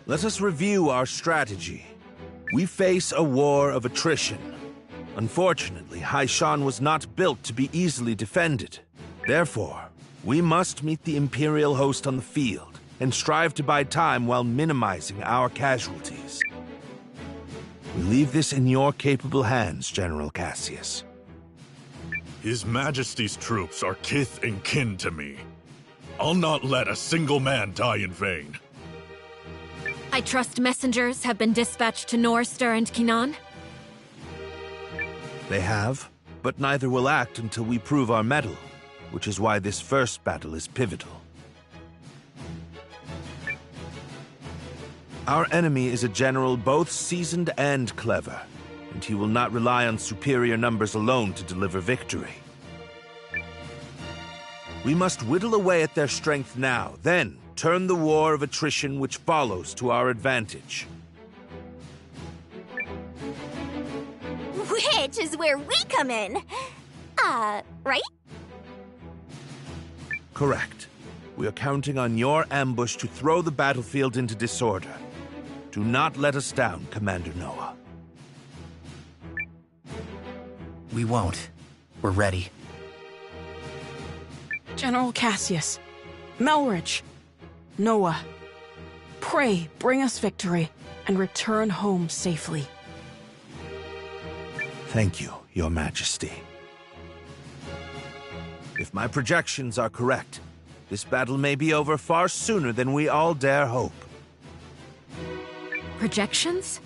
Let us review our strategy. We face a war of attrition. Unfortunately, Haishan was not built to be easily defended. Therefore, we must meet the Imperial host on the field and strive to buy time while minimizing our casualties. We leave this in your capable hands, General Cassius. His Majesty's troops are kith and kin to me. I'll not let a single man die in vain. I trust messengers have been dispatched to Norster and Kinan? They have, but neither will act until we prove our mettle, which is why this first battle is pivotal. Our enemy is a general both seasoned and clever, and he will not rely on superior numbers alone to deliver victory. We must whittle away at their strength now, then turn the war of attrition which follows to our advantage. Which is where we come in. Right? Correct. We are counting on your ambush to throw the battlefield into disorder. Do not let us down, Commander Noah. We won't. We're ready. General Cassius, Melrich, Noah, pray bring us victory and return home safely. Thank you, Your Majesty. If my projections are correct, this battle may be over far sooner than we all dare hope. Projections?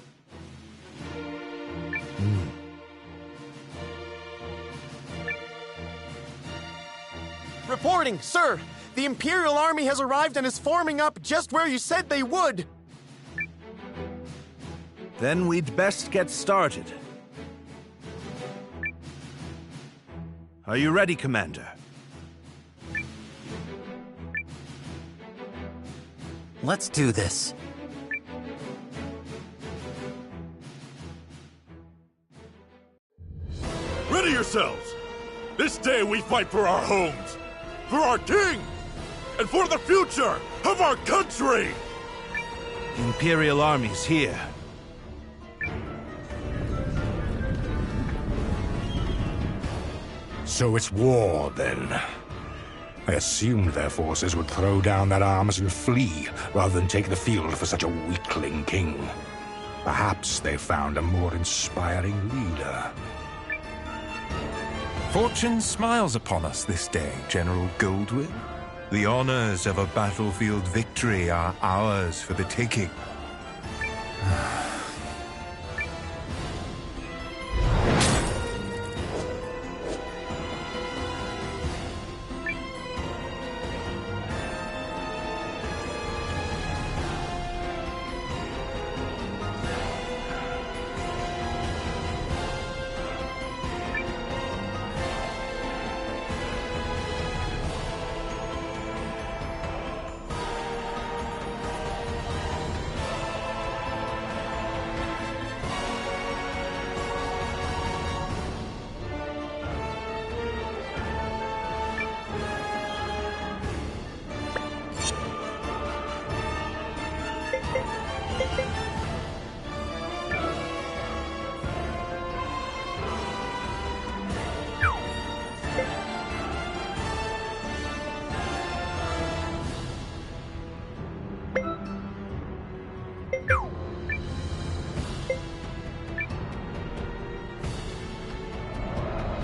Reporting, sir! The Imperial Army has arrived and is forming up just where you said they would! Then we'd best get started. Are you ready, Commander? Let's do this. Ready yourselves! This day we fight for our homes, for our king, and for the future of our country! The Imperial Army's here. So it's war, then. I assumed their forces would throw down their arms and flee, rather than take the field for such a weakling king. Perhaps they found a more inspiring leader. Fortune smiles upon us this day, General Goldwyn. The honors of a battlefield victory are ours for the taking.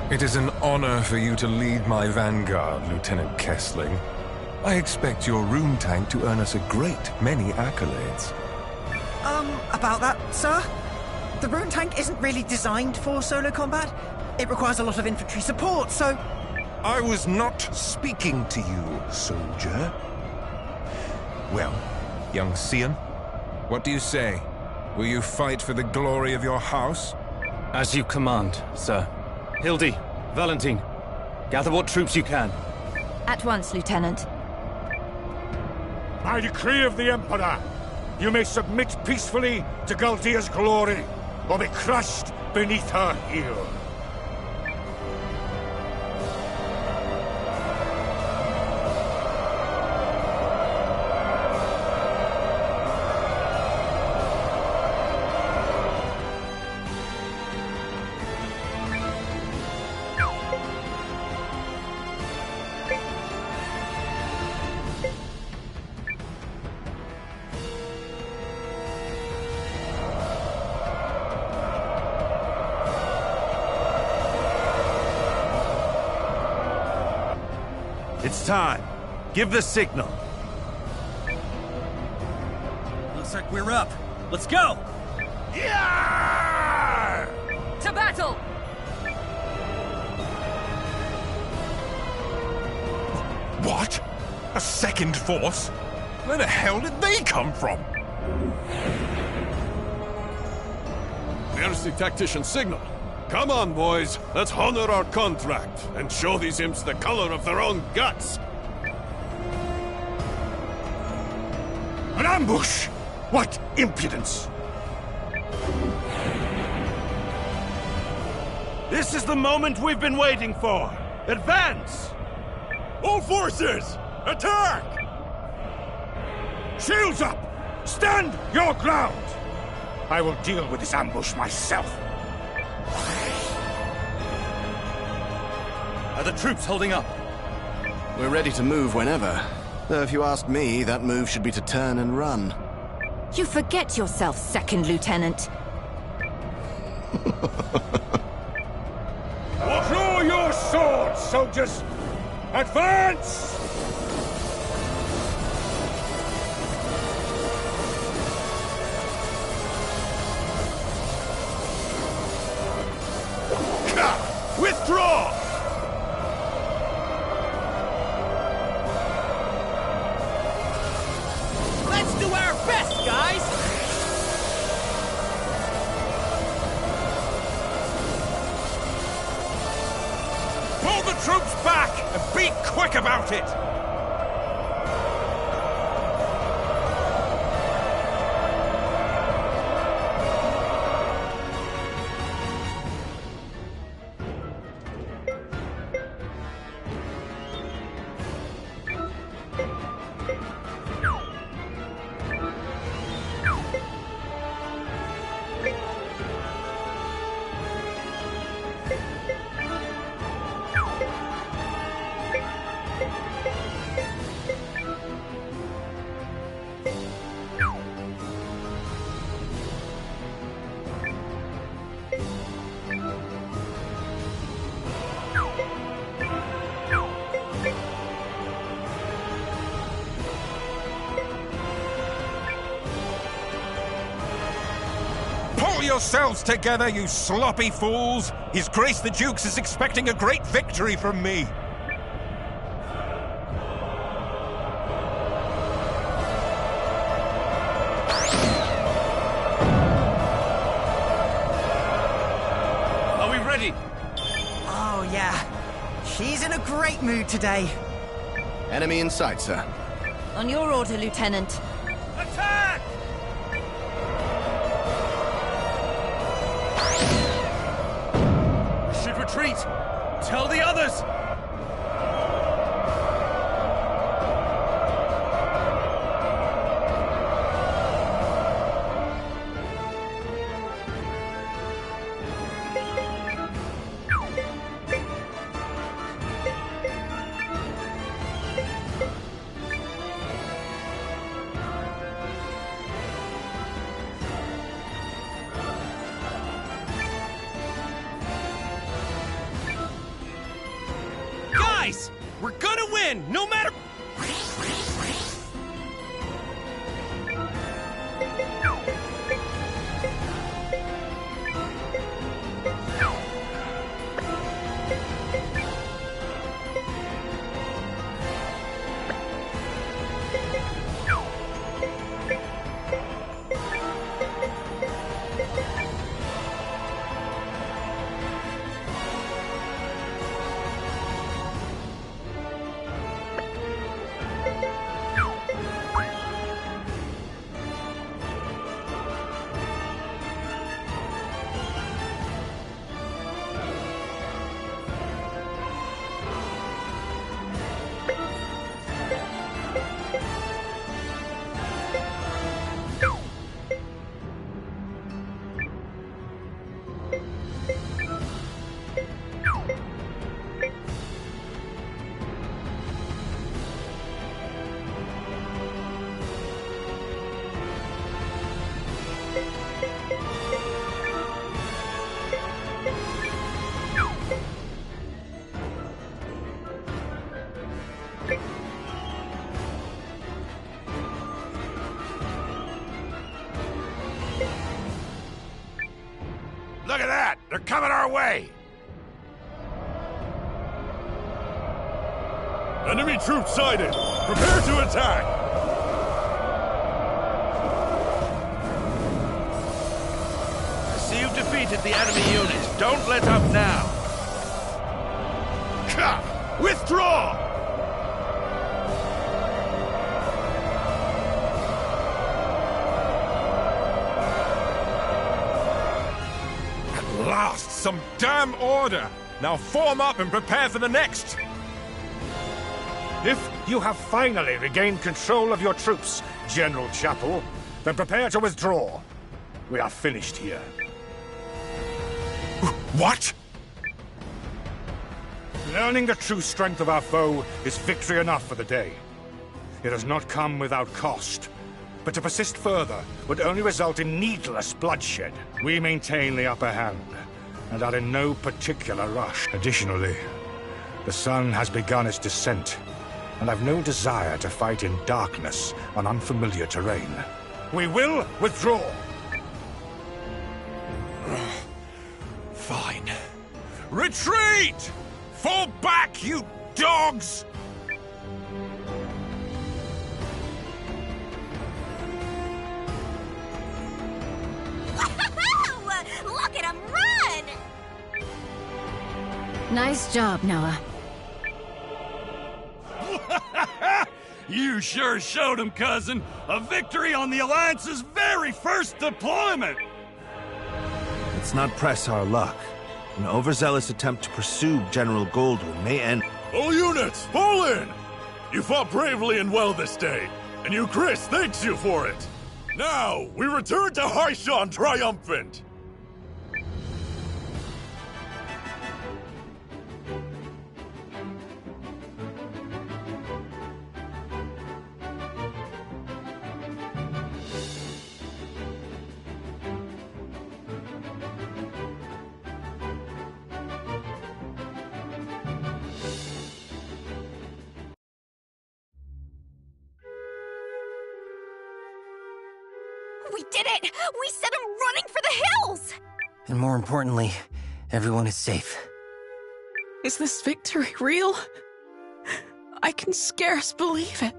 It is an honor for you to lead my vanguard, Lieutenant Kessling. I expect your room tank to earn us a great many accolades. About that, sir? The rune tank isn't really designed for solo combat. It requires a lot of infantry support, so... I was not speaking to you, soldier. Well, young Sion, what do you say? Will you fight for the glory of your house? As you command, sir. Hildy, Valentine, gather what troops you can. At once, Lieutenant. By decree of the Emperor, you may submit peacefully to Galdia's glory, or be crushed beneath her heel. It's time. Give the signal. Looks like we're up. Let's go! Yeah! To battle! What? A second force? Where the hell did they come from? There's the tactician's signal. Come on, boys. Let's honor our contract and show these imps the color of their own guts. An ambush! What impudence! This is the moment we've been waiting for. Advance! All forces, attack! Shields up! Stand your ground! I will deal with this ambush myself. Are the troops holding up? We're ready to move whenever. Though if you ask me, that move should be to turn and run. You forget yourself, Second Lieutenant. Draw your swords, soldiers! Advance! Withdraw! Let's do our best, guys! Pull the troops back and be quick about it! Pull yourselves together, you sloppy fools! His Grace the Duke is expecting a great victory from me! Are we ready? Oh, yeah. She's in a great mood today. Enemy in sight, sir. On your order, Lieutenant. Attack! We should retreat! Tell the others! Guys! We're gonna win, no matter... that! They're coming our way! Enemy troops sighted! Prepare to attack! I see you've defeated the enemy unit. Don't let up now. Withdraw! At last, some damn order! Now form up and prepare for the next! If you have finally regained control of your troops, General Chapel, then prepare to withdraw. We are finished here. What? Learning the true strength of our foe is victory enough for the day. It has not come without cost, but to persist further would only result in needless bloodshed. We maintain the upper hand, and are in no particular rush. Additionally, the sun has begun its descent, and I've no desire to fight in darkness on unfamiliar terrain. We will withdraw! Fine. Retreat! Fall back, you dogs! Look at him run! Nice job, Noah. You sure showed him, cousin. A victory on the Alliance's very first deployment! Let's not press our luck. An overzealous attempt to pursue General Goldwyn may end... All units, fall in! You fought bravely and well this day, and you, Chris, thanks you for it! Now, we return to Haishan triumphant! We did it! We sent him running for the hills! And more importantly, everyone is safe. Is this victory real? I can scarce believe it.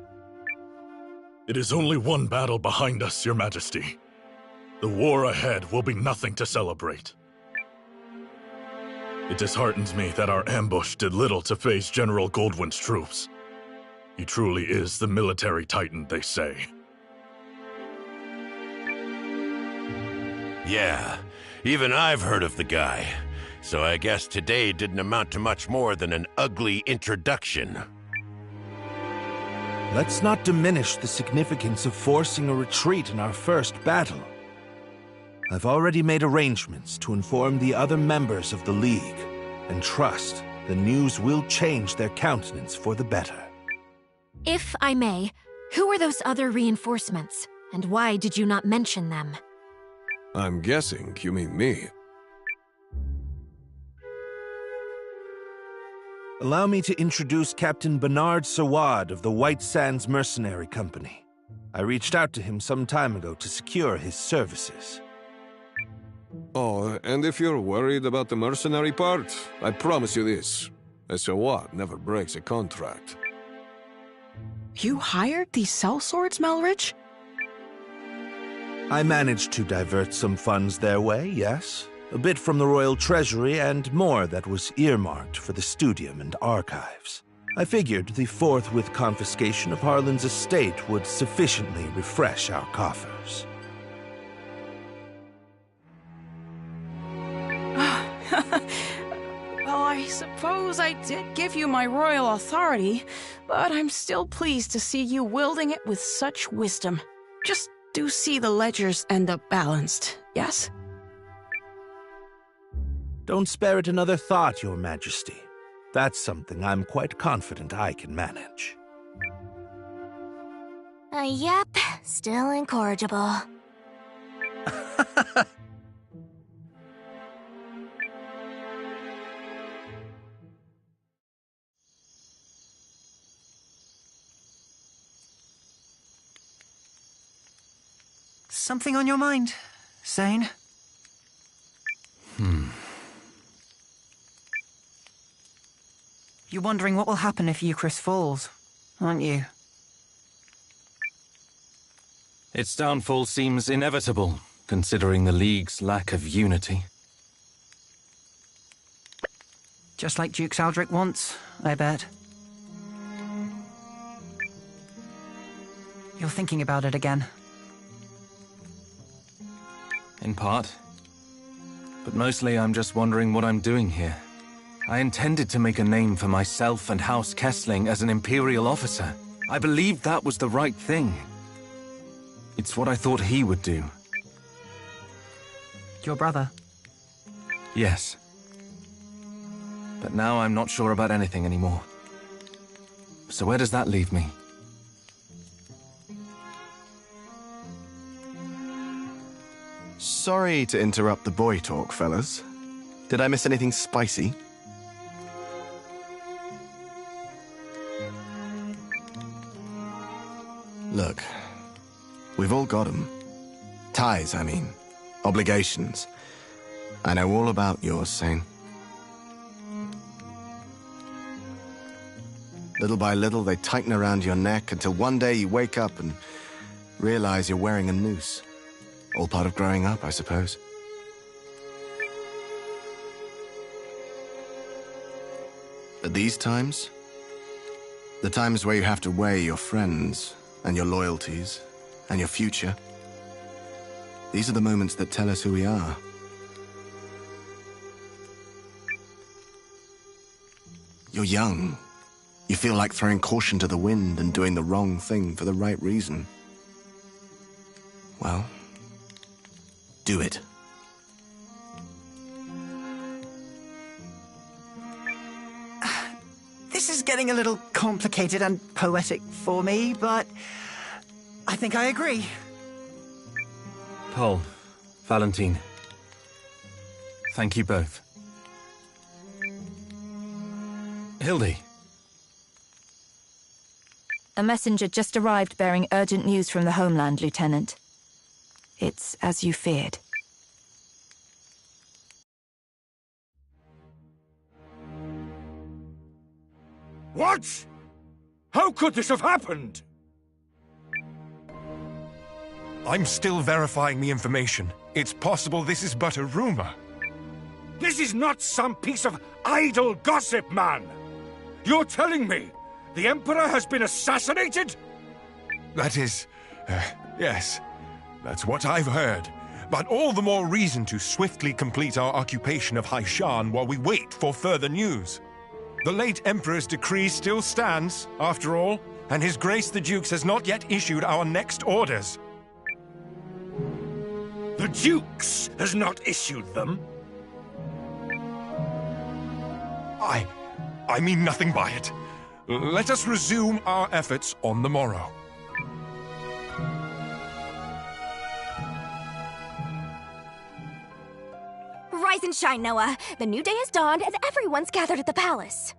It is only one battle behind us, Your Majesty. The war ahead will be nothing to celebrate. It disheartens me that our ambush did little to face General Goldwyn's troops. He truly is the military titan, they say. Yeah, even I've heard of the guy. So I guess today didn't amount to much more than an ugly introduction. Let's not diminish the significance of forcing a retreat in our first battle. I've already made arrangements to inform the other members of the League, and trust the news will change their countenance for the better. If I may, who are those other reinforcements, and why did you not mention them? I'm guessing you mean me. Allow me to introduce Captain Bernard Sawad of the White Sands Mercenary Company. I reached out to him some time ago to secure his services. Oh, and if you're worried about the mercenary part, I promise you this. A Sawad never breaks a contract. You hired these sellswords, Melridge? I managed to divert some funds their way, yes. A bit from the royal treasury and more that was earmarked for the studium and archives. I figured the forthwith confiscation of Harlan's estate would sufficiently refresh our coffers. Well, I suppose I did give you my royal authority, but I'm still pleased to see you wielding it with such wisdom. Just do see the ledgers end up balanced, yes? Don't spare it another thought, Your Majesty. That's something I'm quite confident I can manage. Yep, still incorrigible. Something on your mind, Sane? You're wondering what will happen if Eucharist falls, aren't you? Its downfall seems inevitable, considering the League's lack of unity. Just like Duke Saldric wants, I bet. You're thinking about it again. In part. But mostly I'm just wondering what I'm doing here. I intended to make a name for myself and House Kessling as an Imperial officer. I believed that was the right thing. It's what I thought he would do. Your brother? Yes. But now I'm not sure about anything anymore. So where does that leave me? Sorry to interrupt the boy talk, fellas. Did I miss anything spicy? Look, we've all got 'em. Ties, I mean. Obligations. I know all about yours, Sane. Little by little, they tighten around your neck until one day you wake up and realize you're wearing a noose. All part of growing up, I suppose. But these times, the times where you have to weigh your friends and your loyalties and your future, these are the moments that tell us who we are. You're young. You feel like throwing caution to the wind and doing the wrong thing for the right reason. Well, do it. This is getting a little complicated and poetic for me, but I think I agree. Paul, Valentine, thank you both. Hildy. A messenger just arrived bearing urgent news from the homeland, Lieutenant. It's as you feared. What? How could this have happened? I'm still verifying the information. It's possible this is but a rumor. This is not some piece of idle gossip, man! You're telling me the Emperor has been assassinated? That is... yes. That's what I've heard. But all the more reason to swiftly complete our occupation of Haishan while we wait for further news. The late Emperor's decree still stands, after all, and His Grace the Dukes has not yet issued our next orders. The Dukes has not issued them? I mean nothing by it. Let us resume our efforts on the morrow. Rise and shine, Noah. The new day has dawned and everyone's gathered at the palace.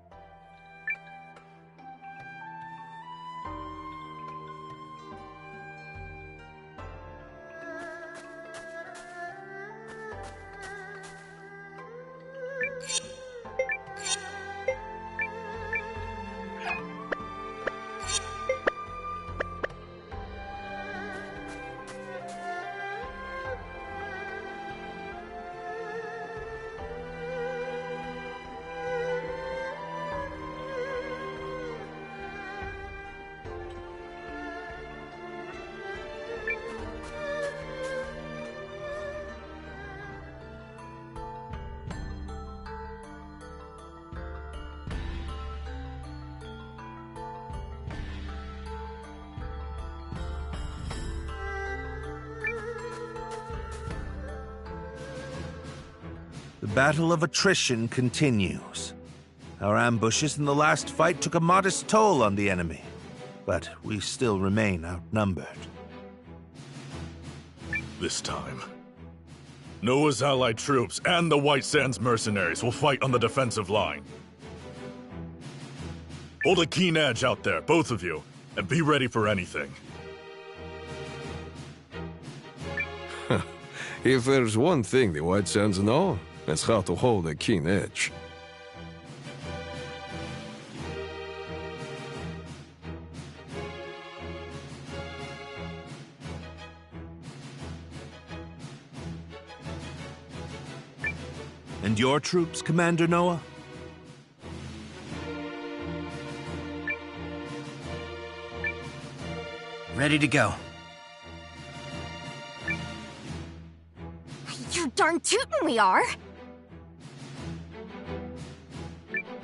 The battle of attrition continues. Our ambushes in the last fight took a modest toll on the enemy, but we still remain outnumbered. This time, Noah's allied troops and the White Sands mercenaries will fight on the defensive line. Hold a keen edge out there, both of you, and be ready for anything. If there's one thing the White Sands know, it's how to hold a keen edge. And your troops, Commander Noah? Ready to go. You darn tootin' we are!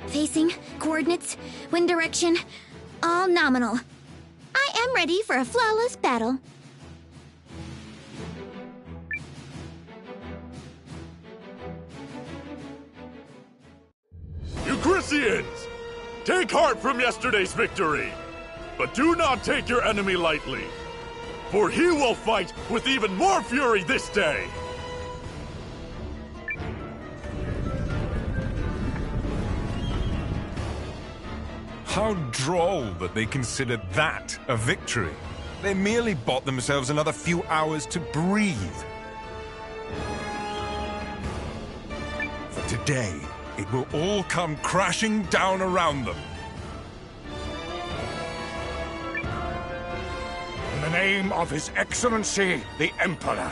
Facing, coordinates, wind direction, all nominal. I am ready for a flawless battle. Euchrysians! Take heart from yesterday's victory! But do not take your enemy lightly, for he will fight with even more fury this day! How droll that they consider that a victory. They merely bought themselves another few hours to breathe. For today, it will all come crashing down around them. In the name of His Excellency, the Emperor.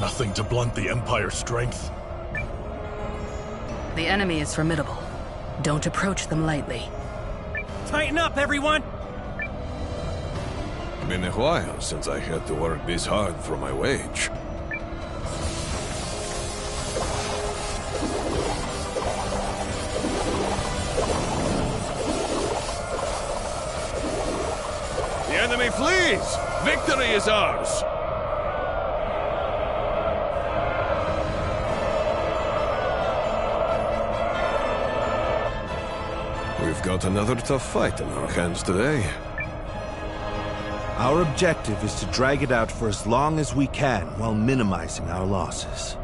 Nothing to blunt the Empire's strength. The enemy is formidable. Don't approach them lightly. Tighten up, everyone! Been a while since I had to work this hard for my wage. The enemy flees! Victory is ours! We've got another tough fight in our hands today. Our objective is to drag it out for as long as we can while minimizing our losses.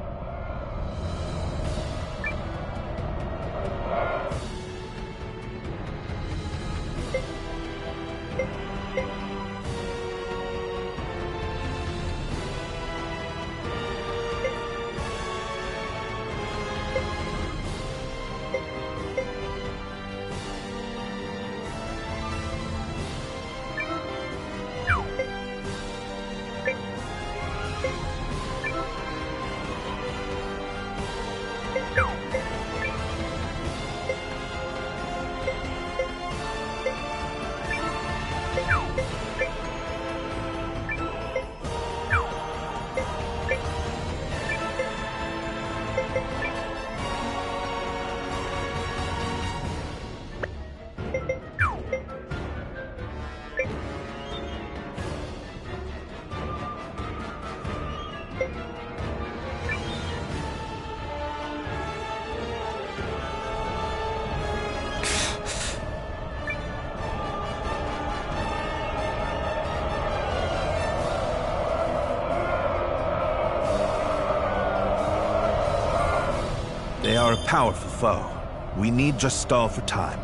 They are a powerful foe. We need just stall for time.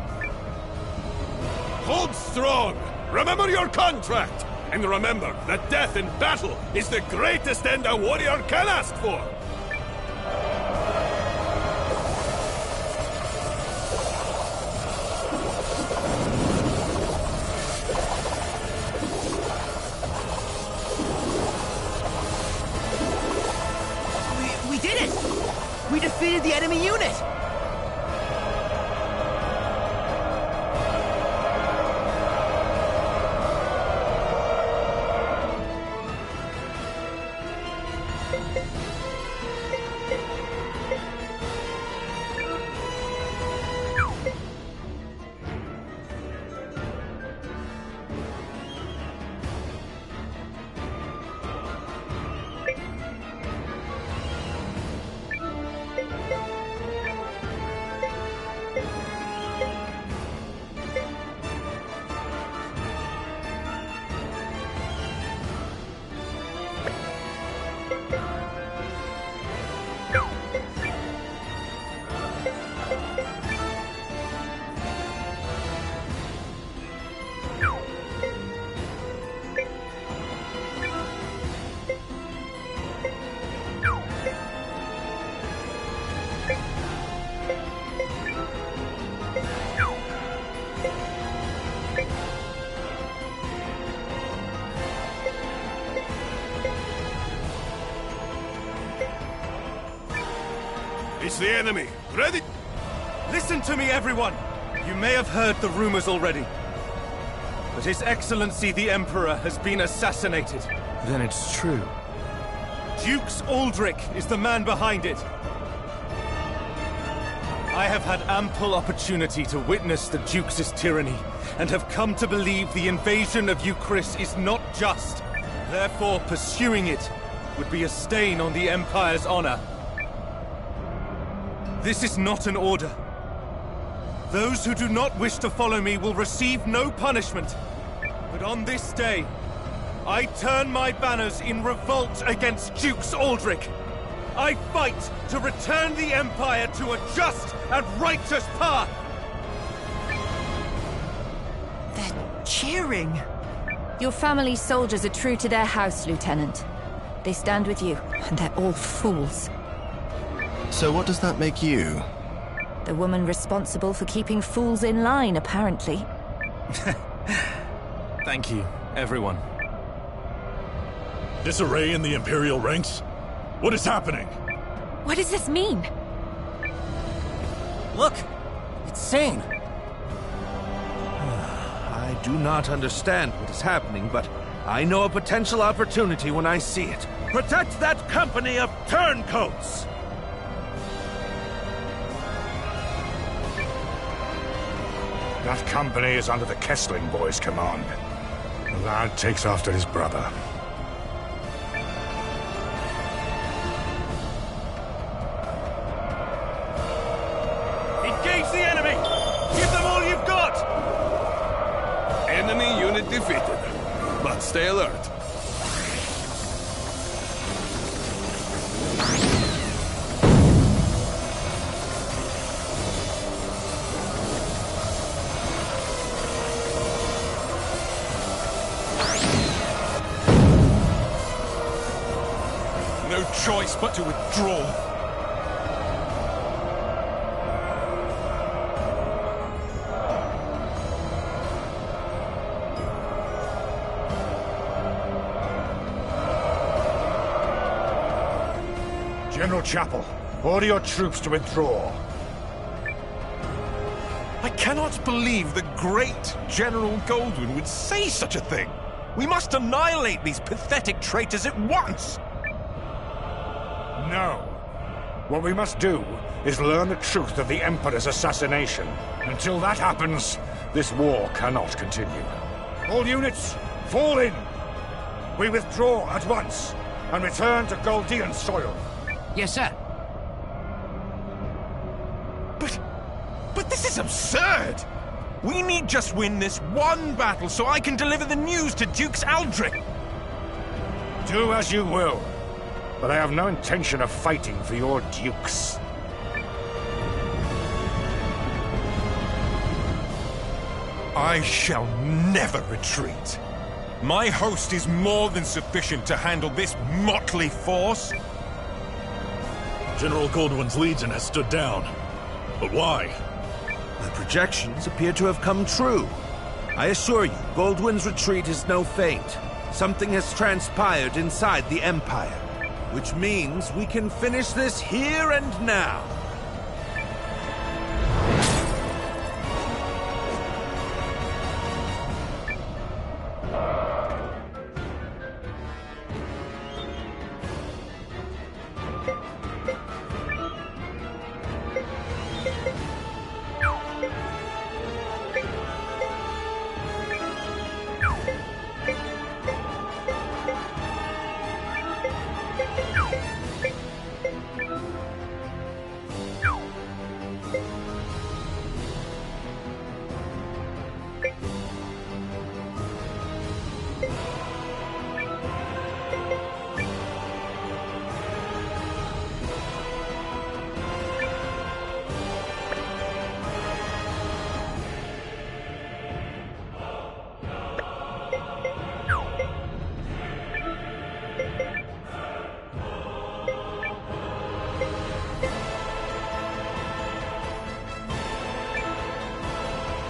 Hold strong! Remember your contract! And remember that death in battle is the greatest end a warrior can ask for! We did it! We defeated the enemy unit! It's the enemy. Ready? Listen to me, everyone! You may have heard the rumors already. But His Excellency the Emperor has been assassinated. Then it's true. Dukes Aldrich is the man behind it. I have had ample opportunity to witness the Duke's tyranny, and have come to believe the invasion of Euchris is not just. Therefore, pursuing it would be a stain on the Empire's honor. This is not an order. Those who do not wish to follow me will receive no punishment. But on this day, I turn my banners in revolt against Dukes Aldrich. I fight to return the Empire to a just and righteous path! They're cheering! Your family's soldiers are true to their house, Lieutenant. They stand with you, and they're all fools. So what does that make you? The woman responsible for keeping fools in line, apparently. Thank you, everyone. Disarray in the Imperial ranks? What is happening? What does this mean? Look! It's Sane! I do not understand what is happening, but I know a potential opportunity when I see it. Protect that company of turncoats! That company is under the Kessling boys' command. The lad takes after his brother. Engage the enemy! Give them all you've got! Enemy unit defeated. But stay alert. No choice but to withdraw. General Chapel, Order your troops to withdraw. I cannot believe the great General Goldwyn would say such a thing. We must annihilate these pathetic traitors at once. No. What we must do is learn the truth of the Emperor's assassination. Until that happens, this war cannot continue. All units, fall in! We withdraw at once and return to Goldean soil. Yes, sir. But this is absurd! We need just win this one battle so I can deliver the news to Dukes Aldrich. Do as you will, but I have no intention of fighting for your dukes. I shall never retreat. My host is more than sufficient to handle this motley force. General Goldwyn's legion has stood down. But why? The projections appear to have come true. I assure you, Goldwyn's retreat is no feint. Something has transpired inside the Empire, which means we can finish this here and now.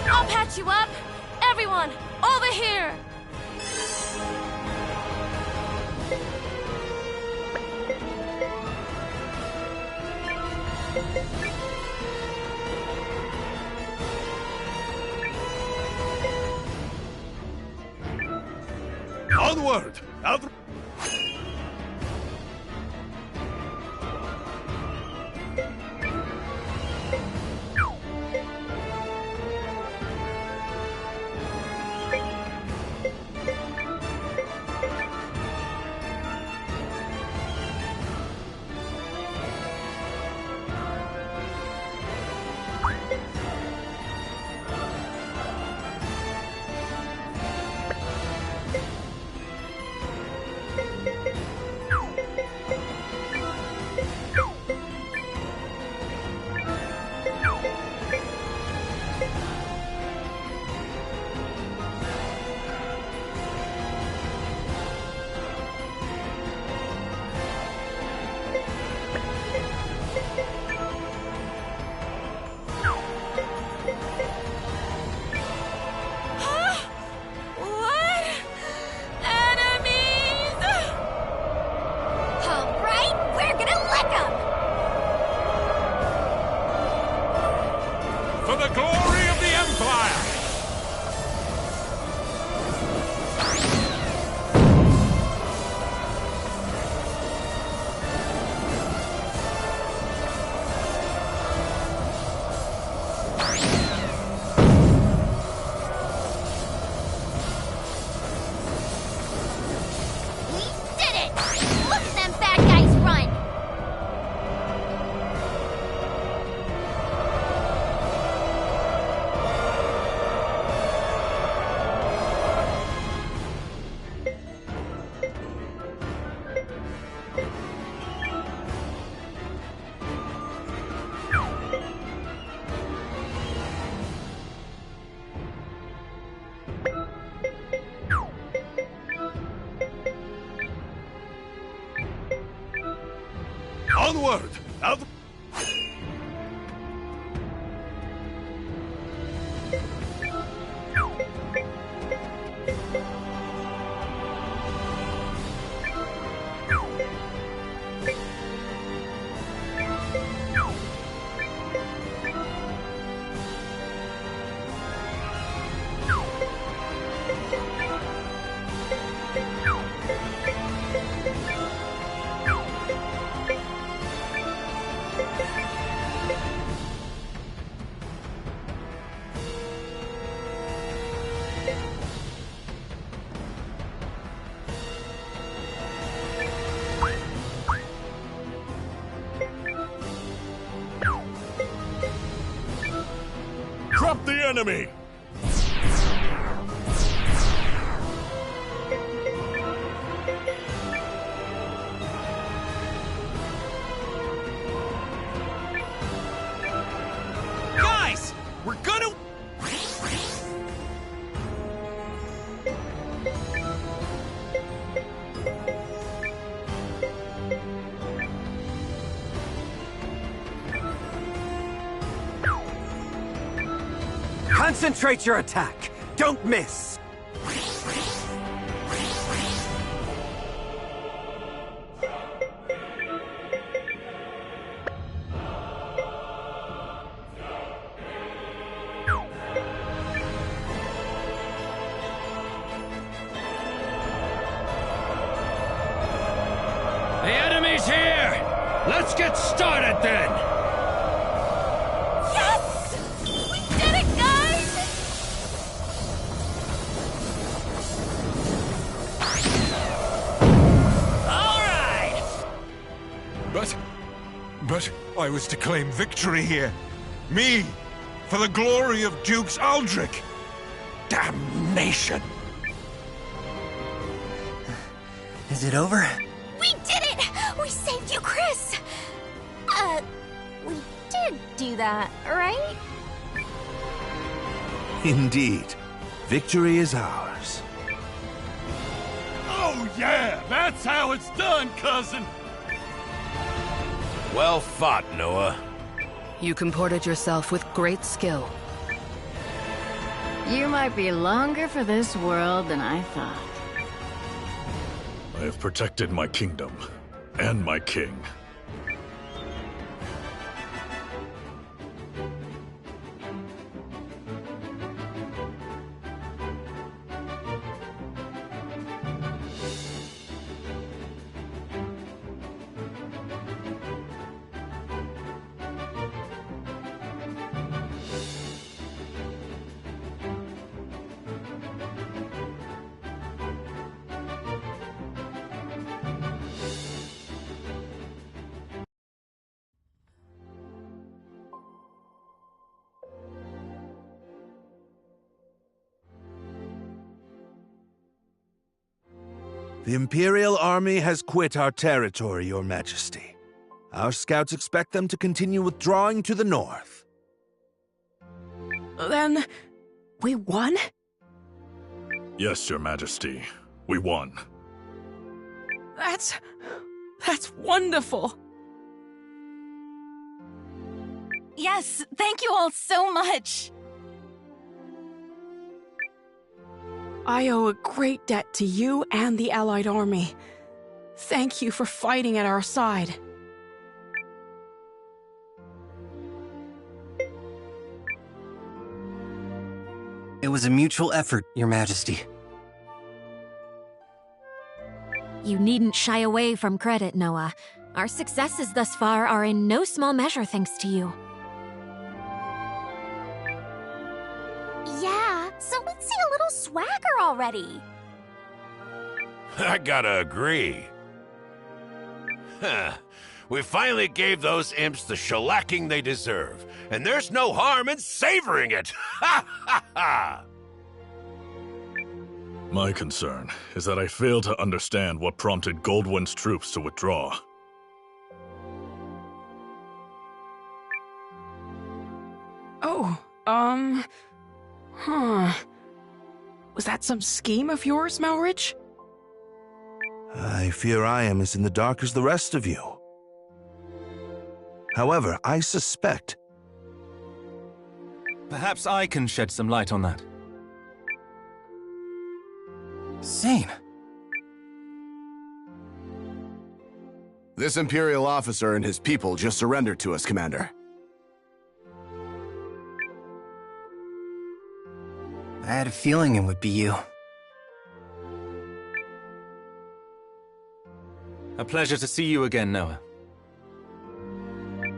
I'll patch you up! Everyone, over here! Onward! For the glory of the Empire! Onward! Out! enemy! Guys! We're gonna... Concentrate your attack! Don't miss! The enemy's here! Let's get started then! Yes! We did it, guys! All right! But I was to claim victory here. Me! For the glory of Dukes Aldrich! Damnation! Is it over? We did it! We saved you, Chris! We did do that, right? Indeed. Victory is ours. Oh yeah! That's how it's done, cousin! Well fought, Noah. You comported yourself with great skill. You might be longer for this world than I thought. I have protected my kingdom and my king. The Imperial Army has quit our territory, Your Majesty. Our scouts expect them to continue withdrawing to the north. Then, we won? Yes, Your Majesty. We won. That's wonderful. Yes, thank you all so much! I owe a great debt to you and the Allied Army. Thank you for fighting at our side. It was a mutual effort, Your Majesty. You needn't shy away from credit, Noah. Our successes thus far are in no small measure thanks to you. Yeah, so let's see a little swagger already. I gotta agree. Huh. We finally gave those imps the shellacking they deserve, and there's no harm in savoring it! Ha ha ha! My concern is that I fail to understand what prompted Goldwyn's troops to withdraw. Oh, Was that some scheme of yours, Malrich? I fear I am as in the dark as the rest of you. However, I suspect... Perhaps I can shed some light on that. Zane. This Imperial officer and his people just surrendered to us, Commander. I had a feeling it would be you. A pleasure to see you again, Noah.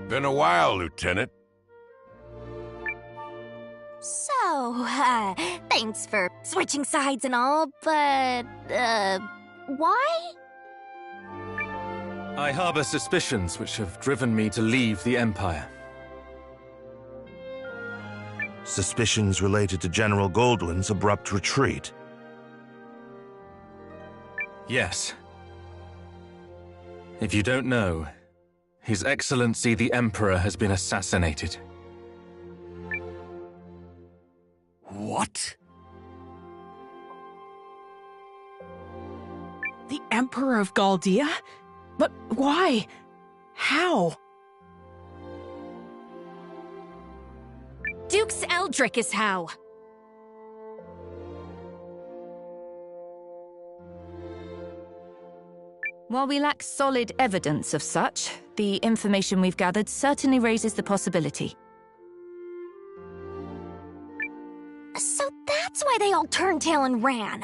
Been a while, Lieutenant. So, thanks for switching sides and all, but, why? I harbor suspicions which have driven me to leave the Empire. Suspicions related to General Goldwyn's abrupt retreat. Yes. If you don't know, His Excellency the Emperor has been assassinated. What? The Emperor of Galdia? But why? How? Dukes Eldrick is how. While we lack solid evidence of such, the information we've gathered certainly raises the possibility. So that's why they all turned tail and ran.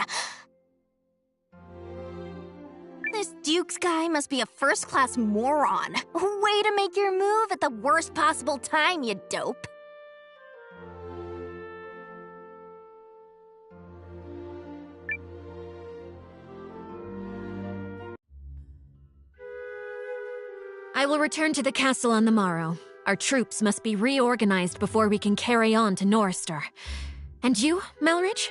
This Dukes guy must be a first-class moron. Way to make your move at the worst possible time, you dope. I will return to the castle on the morrow. Our troops must be reorganized before we can carry on to Norrister. And you, Melridge?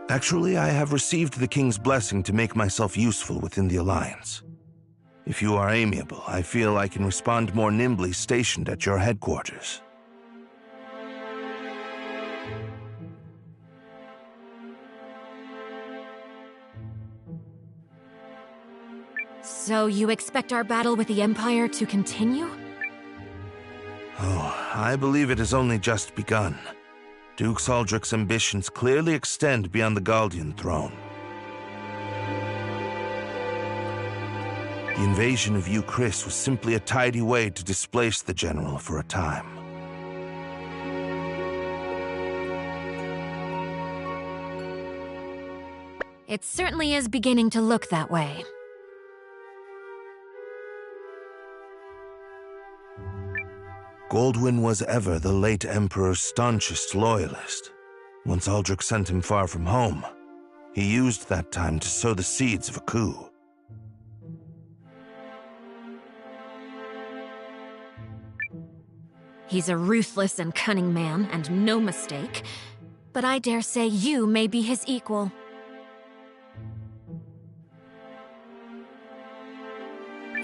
Actually, I have received the King's blessing to make myself useful within the Alliance. If you are amiable, I feel I can respond more nimbly stationed at your headquarters. So you expect our battle with the Empire to continue? Oh, I believe it has only just begun. Duke Saldric's ambitions clearly extend beyond the Galdian throne. The invasion of Chris was simply a tidy way to displace the general for a time. It certainly is beginning to look that way. Goldwyn was ever the late Emperor's staunchest loyalist. Once Aldrich sent him far from home, he used that time to sow the seeds of a coup. He's a ruthless and cunning man, and no mistake. But I dare say you may be his equal.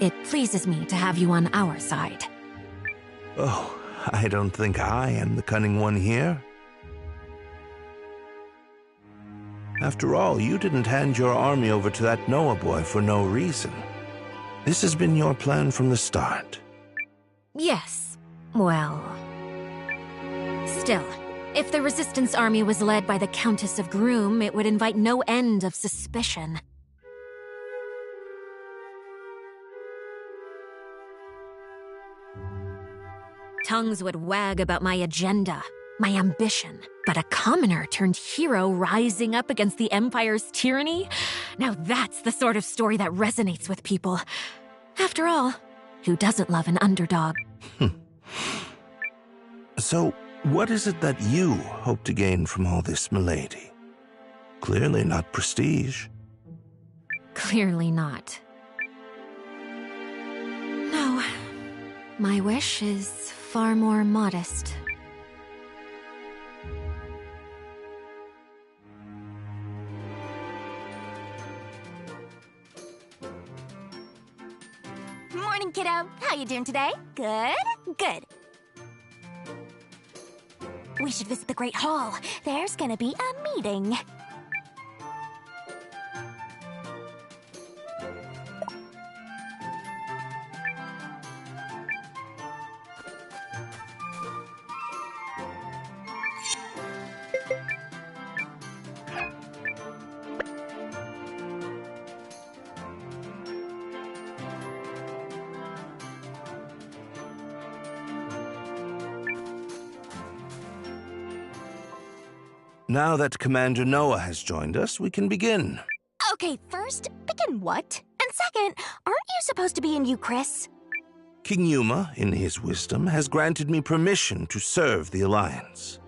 It pleases me to have you on our side. Oh, I don't think I am the cunning one here. After all, you didn't hand your army over to that Noah boy for no reason. This has been your plan from the start. Yes. Well... Still, if the Resistance army was led by the Countess of Groom, it would invite no end of suspicion. Tongues would wag about my agenda, my ambition, but a commoner turned hero rising up against the Empire's tyranny? Now that's the sort of story that resonates with people. After all, who doesn't love an underdog? So, what is it that you hope to gain from all this, milady? Clearly not prestige. Clearly not. No. My wish is far more modest. Morning, kiddo. How you doing today? Good? Good. We should visit the Great Hall. There's gonna be a meeting. Now that Commander Noah has joined us, we can begin. Okay, first, begin what? And second, aren't you supposed to be in Chris? King Yuma, in his wisdom, has granted me permission to serve the Alliance.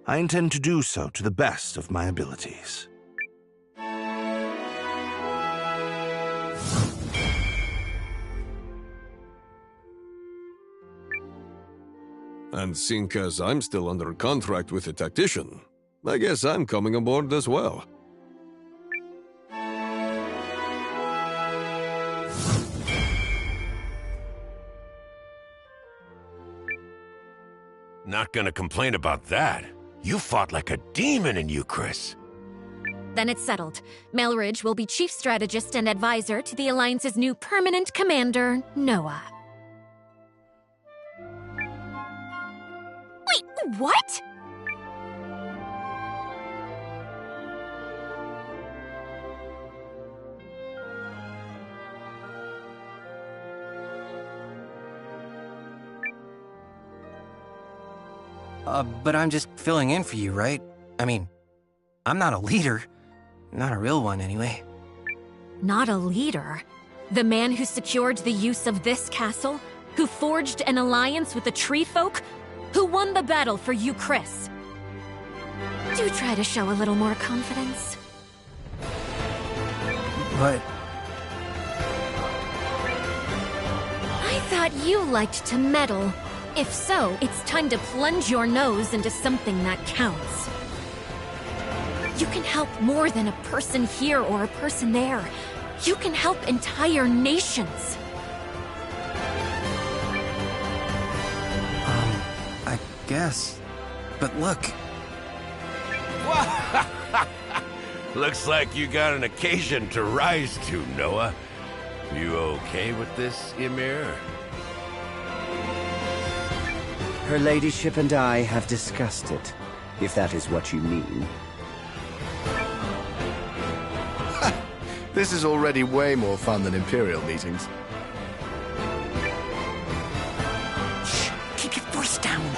I intend to do so to the best of my abilities. And seeing as I'm still under contract with the tactician, I guess I'm coming aboard as well. Not gonna complain about that. You fought like a demon in Euchris. Then it's settled. Melridge will be chief strategist and advisor to the Alliance's new permanent commander, Noah. Wait, what? But I'm just filling in for you, right? I mean, I'm not a leader. Not a real one, anyway. Not a leader? The man who secured the use of this castle? Who forged an alliance with the tree folk? Who won the battle for Euchris? Do try to show a little more confidence. But... I thought you liked to meddle. If so, it's time to plunge your nose into something that counts. You can help more than a person here or a person there. You can help entire nations. I guess. But look. Looks like you got an occasion to rise to, Noah. You okay with this, Ymir? Her ladyship and I have discussed it, if that is what you mean. This is already way more fun than Imperial meetings. Shh! Keep your voice down!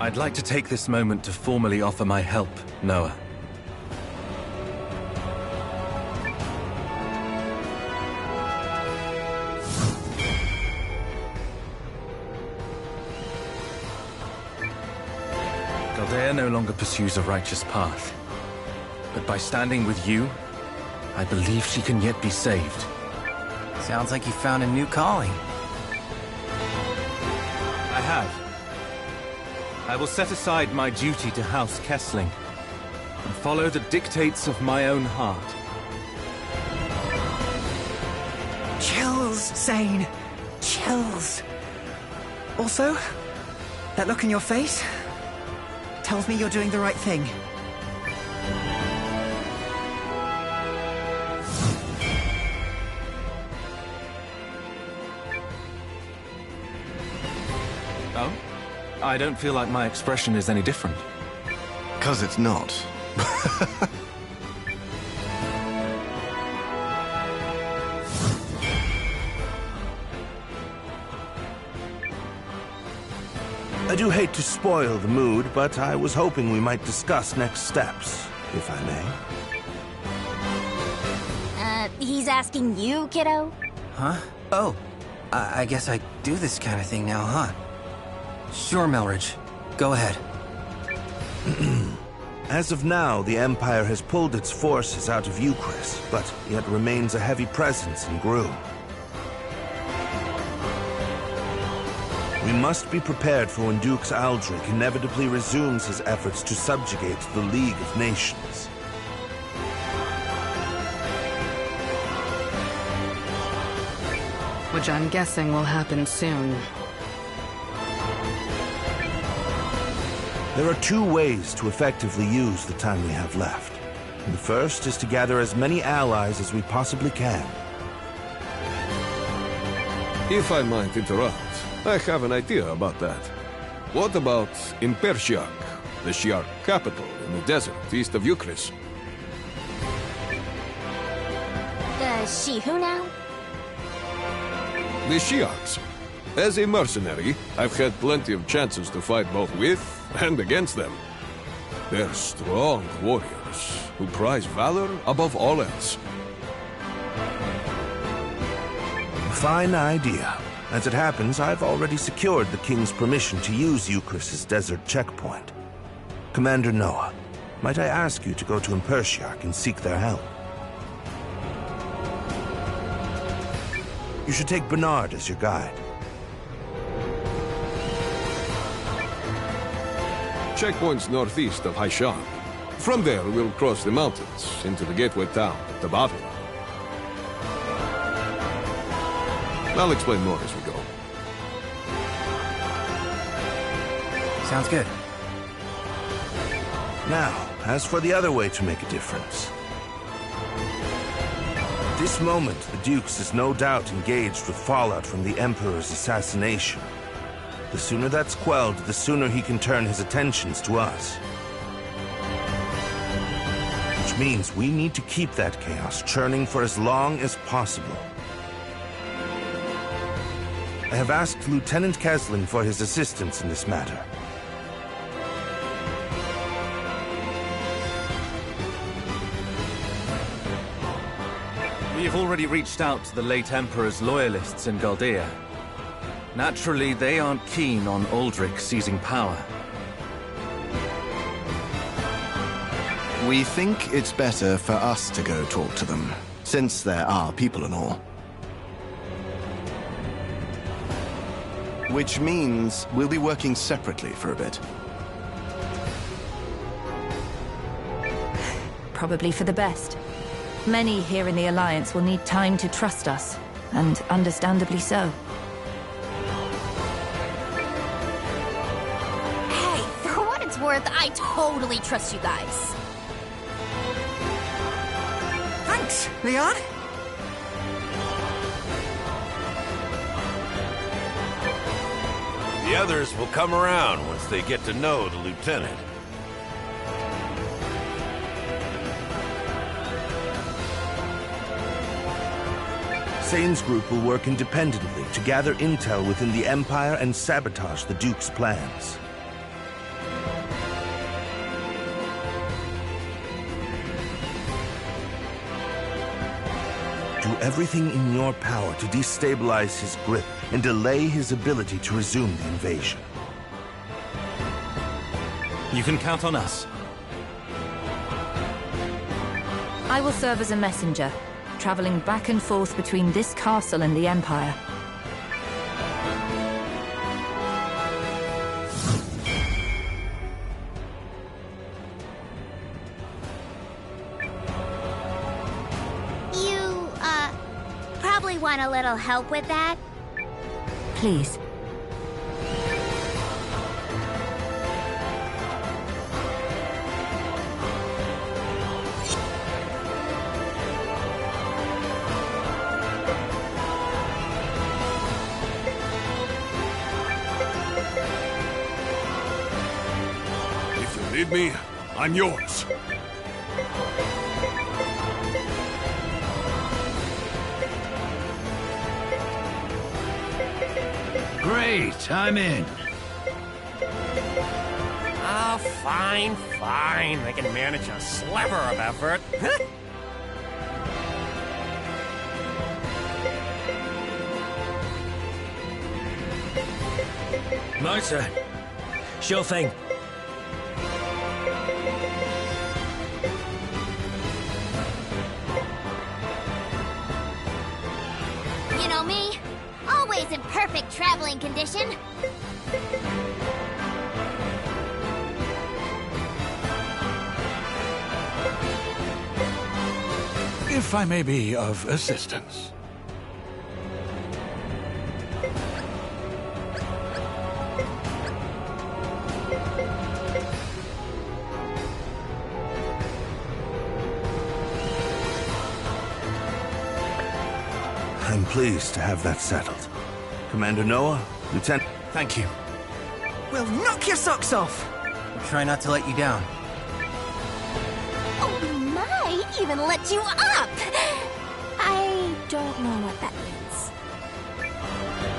I'd like to take this moment to formally offer my help, Noah. Galdea no longer pursues a righteous path. But by standing with you, I believe she can yet be saved. Sounds like you found a new calling. I have. I will set aside my duty to House Kessling and follow the dictates of my own heart. Chills, Zane. Chills. Also, that look in your face tells me you're doing the right thing. Oh? I don't feel like my expression is any different. 'Cause it's not. I do hate to spoil the mood, but I was hoping we might discuss next steps, if I may. He's asking you, kiddo? Huh? Oh, I guess I do this kind of thing now, huh? Sure, Melridge. Go ahead. As of now, the Empire has pulled its forces out of Euchris, but yet remains a heavy presence in Gru. We must be prepared for when Dux Aldrich inevitably resumes his efforts to subjugate the League of Nations. Which I'm guessing will happen soon. There are two ways to effectively use the time we have left. The first is to gather as many allies as we possibly can. If I might interrupt, I have an idea about that. What about Impershiak, the Shi'ar capital in the desert east of Euchris? She who now? The Shi'ars. As a mercenary, I've had plenty of chances to fight both with and against them. They're strong warriors who prize valor above all else. Fine idea. As it happens, I've already secured the King's permission to use Euchris' desert checkpoint. Commander Noah, might I ask you to go to Impershiak and seek their help? You should take Bernard as your guide. checkpoint's northeast of Haishan. From there, we'll cross the mountains into the gateway town, Tabavia. I'll explain more as we go. Sounds good. Now, as for the other way to make a difference. At this moment, the Dukes is no doubt engaged with fallout from the Emperor's assassination. The sooner that's quelled, the sooner he can turn his attentions to us. Which means we need to keep that chaos churning for as long as possible. I have asked Lieutenant Kesling for his assistance in this matter. We have already reached out to the late Emperor's loyalists in Galdea. Naturally, they aren't keen on Aldrich seizing power. We think it's better for us to go talk to them, since there are people and all. Which means we'll be working separately for a bit. Probably for the best. Many here in the Alliance will need time to trust us, and understandably so. Hey, for what it's worth, I totally trust you guys. Thanks, Leon. The others will come around once they get to know the lieutenant. Sane's group will work independently to gather intel within the Empire and sabotage the Duke's plans. Do everything in your power to destabilize his grip and delay his ability to resume the invasion. You can count on us. I will serve as a messenger, traveling back and forth between this castle and the Empire. You, probably want a little help with that? Please. Need me? I'm yours. Great, I'm in. Oh, fine, fine. I can manage a sliver of effort. My turn. Sure thing. You know me, always in perfect traveling condition. If I may be of assistance. I'm pleased to have that settled. Commander Noah, Lieutenant... Thank you. We'll knock your socks off! We'll try not to let you down. Oh, we might even let you up! I don't know what that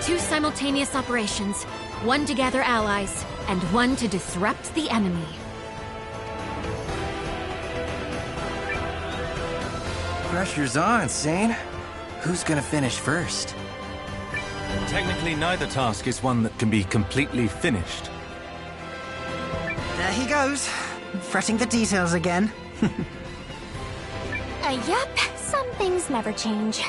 means. 2 simultaneous operations. 1 to gather allies, and 1 to disrupt the enemy. Pressure's on, Sane. Who's gonna finish first? Technically, neither task is one that can be completely finished. There he goes, fretting the details again. Yup, some things never change.